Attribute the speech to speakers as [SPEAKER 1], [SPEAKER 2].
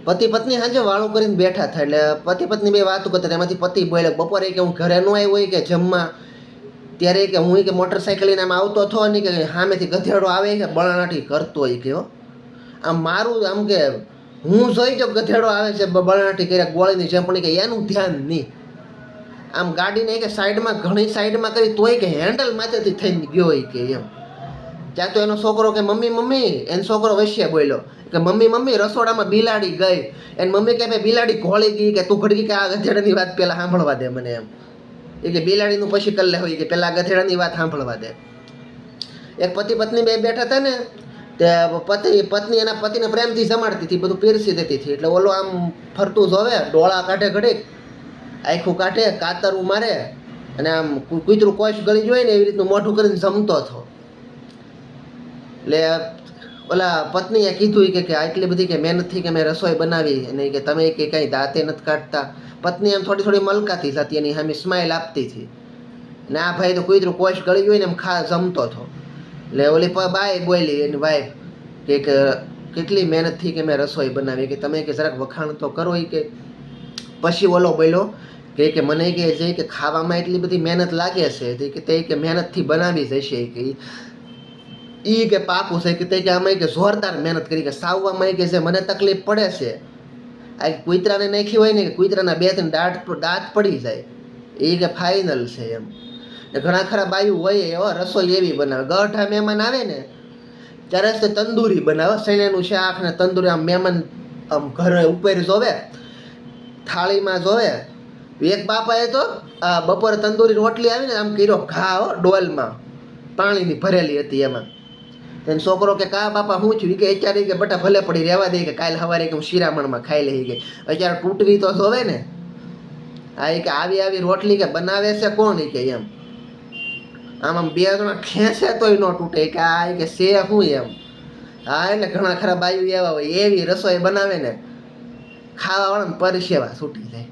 [SPEAKER 1] પતિ પત્ની સાંજે વાળું કરીને બેઠા થાય એટલે પતિ પત્ની બે વાતો કરતા એમાંથી પતિ બોલે બપોરે કે હું ઘરે ન આવ્યો હોય કે જમવા ત્યારે કે હું કે મોટરસાઇકલ લઈને આમ આવતો હતો ને કે સામેથી ગધેડો આવે કે બળાનાટી કરતો હોય કે આમ મારું આમ કે હું જોઈ જો ગધેડો આવે છે બળાનાટી કર્યા ગોળીની ચંપણી કે એનું ધ્યાન નહીં આમ ગાડીને કે સાઈડમાં ઘણી સાઈડમાં કરી તોય કે હેન્ડલ માથેથી થઈને ગયો હોય કે એમ ત્યાં તો એનો છોકરો કે મમ્મી મમ્મી એનો છોકરો વૈશ્ય બોલ્યો કે મમ્મી મમ્મી રસોડામાં બિલાડી ગઈ એની મમ્મી કે ભાઈ બિલાડી ઘોળી ગઈ કે તું ઘડી કે આ ગધેડાની વાત પહેલાં સાંભળવા દે મને એમ એ કે બિલાડીનું પછી કરી લે હોય કે પહેલાં ગધેડાની વાત સાંભળવા દે એક પતિ પત્ની બે બેઠા હતા ને તે પત્ની એના પતિને પ્રેમથી જમાડતી હતી બધું પીરસી દેતી હતી એટલે ઓલો આમ ફરતું જોવે ડોળા કાઢે ઘડીક આખું કાઢે કાતરું મારે અને આમ કૂતરું કોશ ગળી જોઈએ ને એવી રીતનું મોઢું કરીને જમતો હતો એટલે ઓલા પત્નીએ કીધું કે આટલી બધી કે મહેનતથી કે મેં રસોઈ બનાવી અને કે તમે કે કાંઈ દાંતે નથી કાઢતા પત્ની એમ થોડી થોડી મલકાતી હતી એની સામે સ્માઇલ આપતી હતી ને આ ભાઈ તો કૂતરું કોશ ગળી જોઈએ ને એમ જમતો હતો એટલે ઓલી બાય બોલી એની વાઈફ કે કેટલી મહેનતથી કે મેં રસોઈ બનાવી કે તમે કે જરાક વખાણ તો કરો કે પછી ઓલો બોલ્યો કે મને કે છે કે ખાવામાં એટલી બધી મહેનત લાગે છે કે તે કે મહેનતથી બનાવી જશે કે એ કે પાકું છે કે તે કે આમાં કે જોરદાર મહેનત કરી કે સાવવામાં કે જે મને તકલીફ પડે છે આ કૂતરાને નાખી હોય ને કે કૂતરાના બે ત્રણ દાંત પડી જાય એ કે ફાઇનલ છે એમ ઘણા ખરા બાયું હોય એવા રસોઈ એવી બનાવે ગઢા મહેમાન આવે ને ત્યારે તે તંદૂરી બનાવે સૈણાનું શાક ને તંદૂરી આમ મહેમાન આમ ઘરે ઉપર જોવે થાળીમાં જોવે એક બાપાએ તો બપોરે તંદૂરી રોટલી આવીને આમ કર્યો ઘા ડોલમાં પાણીની ભરેલી હતી એમાં એને છોકરો કે કા બાપા શું થયું કે અત્યારે કે બટા ભલે પડી રહેવા દે કે કાલે સવારે કે હું શિરામણમાં ખાઈ લઈ ગઈ અત્યારે તૂટવી તો જોવે ને હા એ કે આવી રોટલી કે બનાવે છે કોણ કે એમ આમ બે જણા ખેંચે તોય ન તૂટે કે આ કે શે શું એમ હા એટલે ઘણા ખરા બાયું એવા હોય એવી રસોઈ બનાવે ને ખાવા વાળાને પરસેવા છૂટી જાય